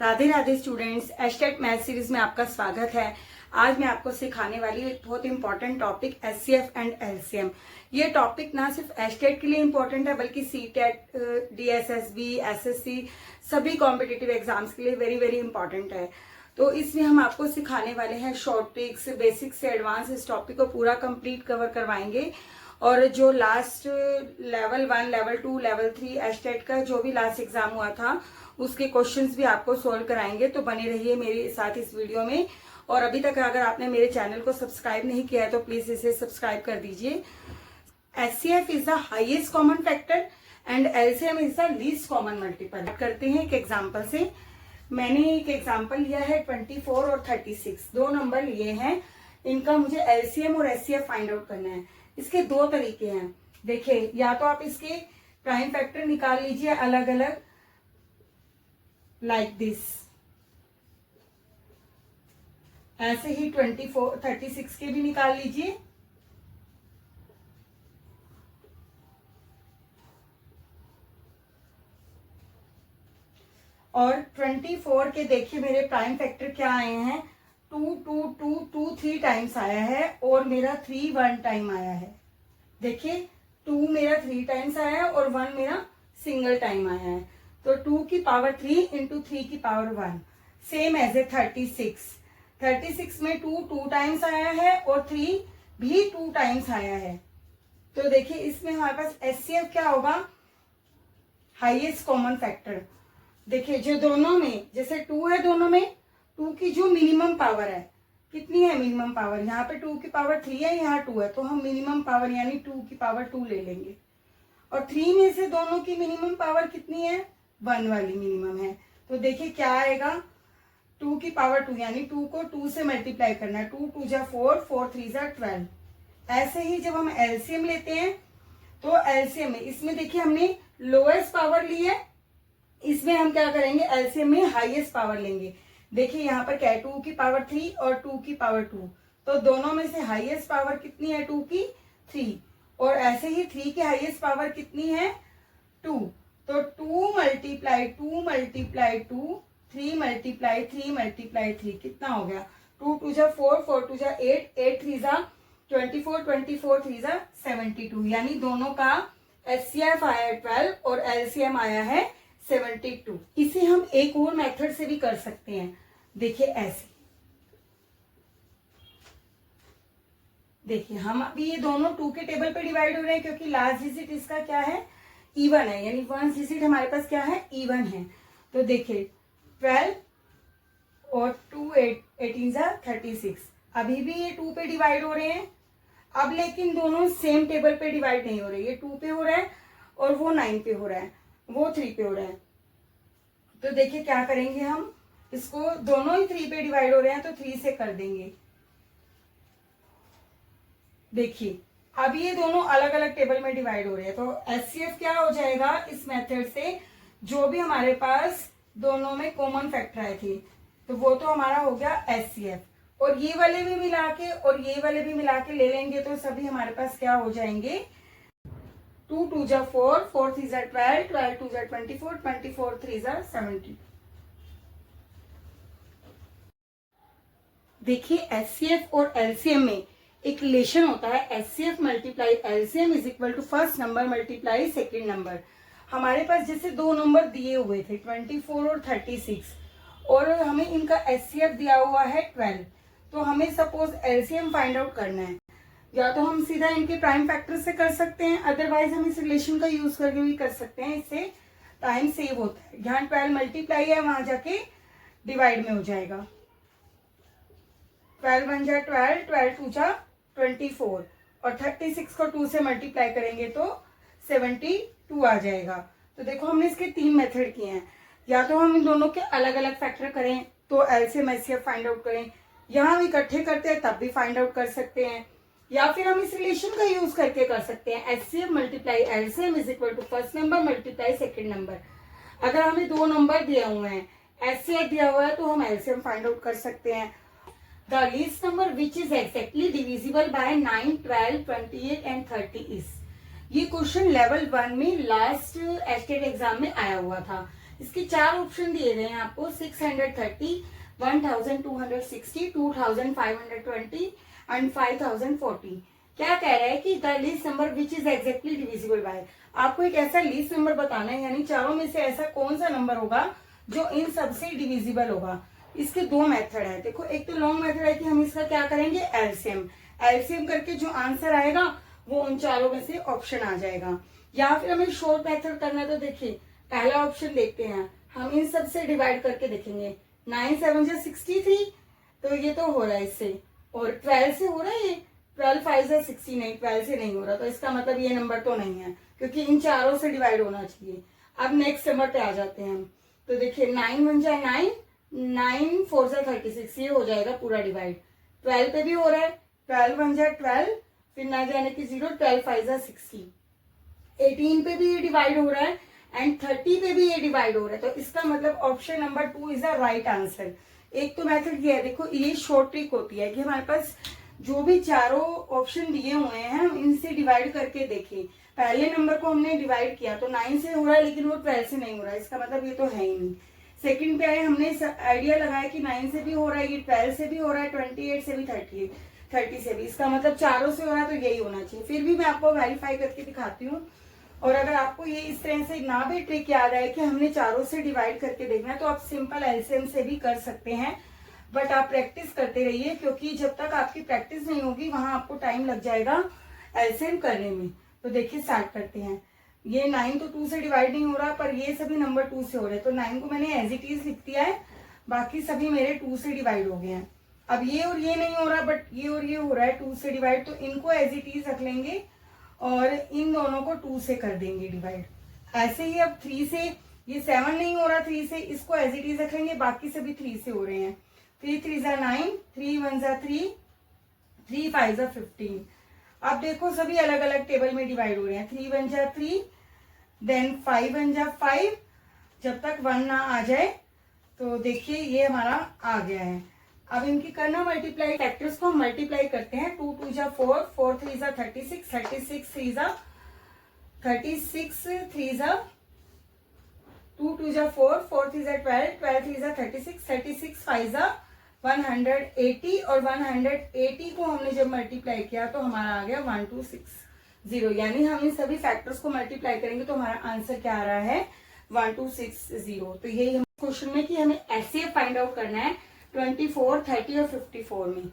Radhe Radhe students, estate math series में आपका स्वागत है। आज मैं आपको सिखाने वाली हूँ एक बहुत important topic HCF and LCM. ये टॉपिक ना सिर्फ एस्टेट के लिए इंपॉर्टेंट है बल्कि सीटेट, डीएसएसबी, एसएससी सभी कॉम्पिटिटिव एग्जाम्स के लिए वेरी वेरी इंपॉर्टेंट है। तो इसमें हम आपको सिखाने वाले हैं शॉर्ट ट्रिक्स, बेसिक से एडवांस। इस टॉपिक को पूरा कंप्लीट कवर करवाएंगे और जो last level 1, level 2, level 3 estate का जो भी लास्ट एग्जाम हुआ था उसके क्वेश्चंस भी आपको सोल्व कराएंगे। तो बने रहिए मेरे साथ इस वीडियो में। और अभी तक अगर आपने मेरे चैनल को सब्सक्राइब नहीं किया है तो प्लीज इसे सब्सक्राइब कर दीजिए। HCF is the highest common factor and LCM is the least common multiple. करते हैं एक एग्जाम्पल से। मैंने एक एग्जाम्पल लिया है 24 और 36, दो नंबर लिए हैं। इनका मुझे एलसीएम और एचसीएफ फाइंड आउट करना है। इसके दो तरीके हैं। देखिए, या तो आप इसके प्राइम फैक्टर निकाल लीजिए अलग अलग, लाइक दिस। ऐसे ही 24, 36 के भी निकाल लीजिए। और 24 के देखिए मेरे प्राइम फैक्टर क्या आए हैं, 2, 2, 2, 2 3 टाइम्स आया है और मेरा 3 1 टाइम आया है। देखिए 2 मेरा 3 टाइम्स आया है और 1 मेरा सिंगल टाइम आया है। तो 2 की पावर 3 इंटू 3 की पावर 1, सेम एज ए 36। 36 में 2 2 टाइम्स आया है और 3 भी 2 टाइम्स आया है। तो देखिए इसमें हमारे पास एचसीएफ क्या होगा, हाईएस्ट कॉमन फैक्टर। देखिए जो दोनों में, जैसे 2 है, दोनों में 2 की जो मिनिमम पावर है, कितनी है मिनिमम पावर, यहाँ पे 2 की पावर 3 है, यहाँ 2 है, तो हम मिनिमम पावर यानी 2 की पावर 2 ले लेंगे। और 3 में से दोनों की मिनिमम पावर कितनी है, 1 वाली मिनिमम है। तो देखिए क्या आएगा, 2 की पावर 2 यानी 2 को 2 से मल्टीप्लाई करना है। 2 2 जा 4, 4 3 जा 12। ऐसे ही जब हम एलसीएम लेते हैं तो एलसीएम में, इसमें देखिए हमने लोएस्ट पावर ली है, इसमें हम क्या करेंगे, एलसीएम में हाईएस्ट पावर लेंगे। देखिए यहाँ पर क्या है, 2 की पावर 3 और 2 की पावर 2, तो दोनों में से हाईएस्ट पावर कितनी है, 2 की 3। और ऐसे ही 3 की हाईएस्ट पावर कितनी है, 2। तो 2 मल्टीप्लाई 2 मल्टीप्लाई 2, 3 मल्टीप्लाई 3 मल्टीप्लाई 3 कितना हो गया, 2 2 जा 4, 4 2 जा 8, 8 3 जा 24, 24 3 जा 72। यानी दोनों का एचसीएफ आया है 12 और एलसीएम आया है 72। इसे हम एक और मेथड से भी कर सकते हैं। देखिए ऐसे, देखिए हम अभी ये दोनों 2 के टेबल पे डिवाइड हो रहे हैं क्योंकि लास्ट डिजिट इसका क्या है, इवन है, यानी 1 डिजिट हमारे पास क्या है, इवन है। तो देखिए 12 और 2 18 जा 36, अभी भी ये 2 पे डिवाइड हो रहे हैं। अब लेकिन दोनों सेम टेबल पे डिवाइड नहीं हो रहे, ये 2 पे हो रहा है और वो 9 पे हो रहा है, वो 3 पे हो रहा है। तो देखिए क्या करेंगे हम, इसको दोनों ही 3 पे डिवाइड हो रहे हैं तो 3 से कर देंगे। देखिए अब ये दोनों अलग अलग टेबल में डिवाइड हो रहे हैं, तो एचसीएफ क्या हो जाएगा इस मेथड से, जो भी हमारे पास दोनों में कॉमन फैक्टर आए थे तो वो तो हमारा हो गया एचसीएफ। और ये वाले भी मिला के और ये वाले भी मिला के ले लेंगे तो सभी हमारे पास क्या हो जाएंगे, 2 2 जा 4, 4 3 जा 12, 12 2 जा 24, 24 3 जा 70। देखिए एचसीएफ और एलसीएम में एक रिलेशन होता है, HCF multiply LCM is equal to first number multiply second number. हमारे पास जैसे दो नंबर दिए हुए थे 24 और 36 और हमें इनका एचसीएफ दिया हुआ है 12, तो हमें सपोज एलसीएम फाइंड आउट करना है। या तो हम सीधा इनके प्राइम फैक्टर से कर सकते हैं, अदरवाइज हम इस रिलेशन का यूज करके भी कर सकते हैं, इससे टाइम सेव होता है। यहाँ 12 मल्टीप्लाई है, वहां जाके डिवाइड में हो जाएगा। 12 1 जा 12, 12 2 जा 24 और 36 को 2 से मल्टीप्लाई करेंगे तो 72 आ जाएगा। तो देखो हमने इसके 3 मेथड किए हैं। या तो हम इन दोनों के अलग अलग फैक्टर करें तो एलसीएम एचसीएफ फाइंड आउट करें, यहाँ भी इकट्ठे करते हैं तब भी फाइंड आउट कर सकते हैं, या फिर हम इस रिलेशन का यूज करके कर सकते हैं, HCF multiply LCM is equal to first number multiply second number. अगर हमें दो नंबर दिए हुए हैं, एचसीएफ दिया हुआ है तो हम एलसीएम फाइंड आउट कर सकते हैं। The least number which is exactly divisible by 9, 12, 28 and 30 is। ये क्वेश्चन लेवल 1 में लास्ट एस्टेट एग्जाम में आया हुआ था। इसके 4 ऑप्शन दिए गए हैं आपको, 630, 1260, 2520 एंड 5040। क्या कह रहा है कि the least number which is exactly divisible by. आपको एक ऐसा लीस्ट नंबर बताना है, यानी चारों में से ऐसा कौन सा नंबर होगा जो इन सबसे डिविजिबल होगा। इसके 2 मेथड है। देखो, एक तो लॉन्ग मेथड है कि हम इसका क्या करेंगे, एलसीएम। एलसीएम करके जो आंसर आएगा वो उन चारों में से ऑप्शन आ जाएगा। या फिर हमें शॉर्ट मेथड करना है, तो देखिए पहला ऑप्शन देखते हैं, हम इन सब से डिवाइड करके देखेंगे। 9 7 जा 63, तो ये तो हो रहा है इससे, और 12 से हो रहा है, ये 12 5 जा 60, नहीं 12 से नहीं हो रहा, तो इसका मतलब ये नंबर तो नहीं है, क्योंकि इन चारों से डिवाइड होना चाहिए। अब नेक्स्ट नंबर पे आ जाते हैं हम, तो देखिए 9 1 जा 9, 9 4 जा 36, ये हो जाएगा पूरा डिवाइड। 12 पे भी हो रहा है, 12 1 जा 12, फिर ना जाने की 0, 12 5 जा 60। 18 पे भी ये डिवाइड हो रहा है एंड 30 पे भी ये डिवाइड हो रहा है, तो इसका मतलब option number 2 is the right answer. एक तो मेथड ये है, देखो ये शॉर्ट ट्रिक होती है कि हमारे पास जो भी चारों ऑप्शन दिए हुए हैं हम इनसे डिवाइड करके देखें। पहले नंबर को हमने डिवाइड किया तो 9 से हो रहा है, लेकिन वो 12 से नहीं हो रहा है, इसका मतलब ये तो है ही नहीं। सेकंड पे आए, हमने आइडिया लगाया कि 9 से भी हो रहा है, ये 12 से भी हो रहा है, 28 से भी, 30 से भी, इसका मतलब चारों से हो रहा है, तो यही होना चाहिए। फिर भी मैं आपको वेरीफाई करके दिखाती हूँ। और अगर आपको ये इस तरह से ना भी ट्रिक याद आए कि हमने चारों से डिवाइड करके देखना है, तो आप सिंपल एलसीएम से भी कर सकते हैं, बट आप प्रैक्टिस करते रहिए, क्योंकि जब तक आपकी प्रैक्टिस नहीं होगी वहां आपको टाइम लग जाएगा एलसीएम करने में। तो देखिए स्टार्ट करते हैं। ये 9 तो 2 से डिवाइड नहीं हो रहा, पर ये सभी नंबर 2 से हो रहे हैं, तो 9 को मैंने एज इट इज लिख दिया है, बाकी सभी मेरे 2 से डिवाइड हो गए हैं। अब ये और ये नहीं हो रहा, बट ये और ये हो रहा है 2 से डिवाइड, तो इनको एज इट इज रख लेंगे और इन दोनों को 2 से कर देंगे डिवाइड। ऐसे ही अब 3 से, ये 7 नहीं हो रहा 3 से, इसको एज इट इज रखेंगे, बाकी सभी 3 से हो रहे हैं। 3 3 जा 9, 3 1 जा 3, 3 5 जा 15। अब देखो सभी अलग अलग टेबल में डिवाइड हो रहे हैं। 3 1 जा 3, देन 5 1 जा 5, जब तक 1 ना आ जाए, तो देखिए ये हमारा आ गया है। अब इनकी करना मल्टीप्लाई, फैक्टर्स को हम मल्टीप्लाई करते हैं। 2 2 जा 4, 4 3 जा 36, 36 3 जा 2 2 जा 4, 4 3 जा 12, 12 3 जा 36, 36 5 जा 180, और 180 को हमने जब मल्टीप्लाई किया तो हमारा आ गया 1260, यानी हम इन सभी फैक्टर्स को मल्टीप्लाई करेंगे तो हमारा आंसर क्या आ रहा है, 1260। तो यही हम क्वेश्चन में कि हमें एचसीएफ फाइंड आउट करना है 24, 30 और 54 में।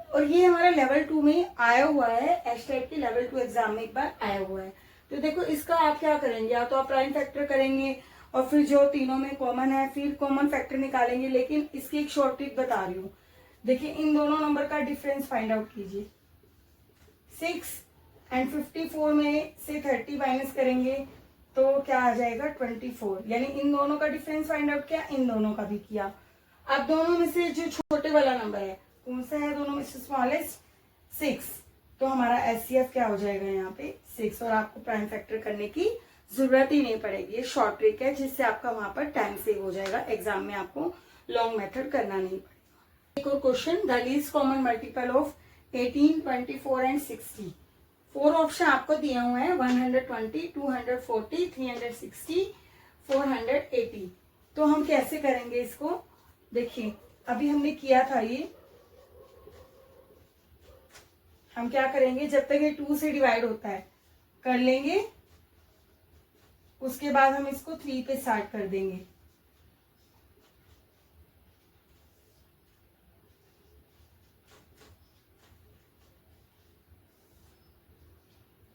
और ये हमारा लेवल 2 में आया हुआ है, एचटेट के लेवल 2 एग्जाम में एक बार आया हुआ है। तो देखो इसका आप क्या करेंगे, या तो आप प्राइम फैक्टर करेंगे और फिर जो तीनों में कॉमन है फिर कॉमन फैक्टर निकालेंगे, लेकिन इसकी एक शॉर्ट ट्रिक बता रही हूँ। देखिए इन दोनों नंबर का डिफरेंस फाइंड आउट कीजिए। 6 एंड 54 में से 30 माइनस करेंगे तो क्या आ जाएगा, 24। यानी इन दोनों का डिफरेंस फाइंड आउट किया, इन दोनों का भी किया। अब दोनों में से जो छोटे वाला नंबर है कौन सा है, दोनों में से स्मॉलेस्ट 6, तो हमारा एचसीएफ क्या हो जाएगा यहाँ पे 6, और आपको प्राइम फैक्टर करने की जरूरत ही नहीं पड़ेगी। ये शॉर्ट ट्रिक है जिससे आपका वहां पर टाइम सेव हो जाएगा, एग्जाम में आपको लॉन्ग मेथड करना नहीं पड़ेगा। एक और question, the least common multiple of 18, 24 and 60। 4 option आपको दिए हुए हैं, 120, 240, 360, 480। तो हम कैसे करेंगे इसको, देखिए अभी हमने किया था ये, हम क्या करेंगे, जब तक ये 2 से डिवाइड होता है कर लेंगे, उसके बाद हम इसको 3 पे स्टार्ट कर देंगे।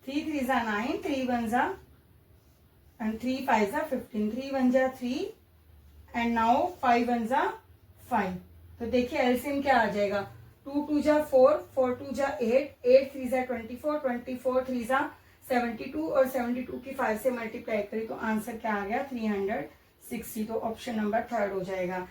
थ्री 3 जा 9, 3 1 जा एंड 3 5 जा 15, 3 1 जा 3 एंड नाउ 5 1 जा 5। तो देखिए एलसीएम क्या आ जाएगा, 2 2 जा 4, 4 2 जा 8, 8 3 जा 24, 24 3 जा 72, और 72 की 5 से मल्टीप्लाई करें तो आंसर क्या आ गया, 360। तो ऑप्शन नंबर 3 हो जाएगा।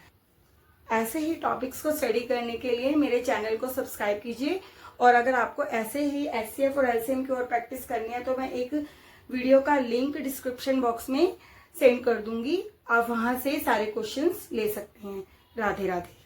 ऐसे ही टॉपिक्स को स्टडी करने के लिए मेरे चैनल को सब्सक्राइब कीजिए, और अगर आपको ऐसे ही एचसीएफ और एलसीएम की और प्रैक्टिस करनी है तो मैं एक वीडियो का लिंक डिस्क्रिप्शन बॉक्स में सेंड कर दूंगी, आप वहां से सारे क्वेश्चंस ले सकते हैं। राधे राधे।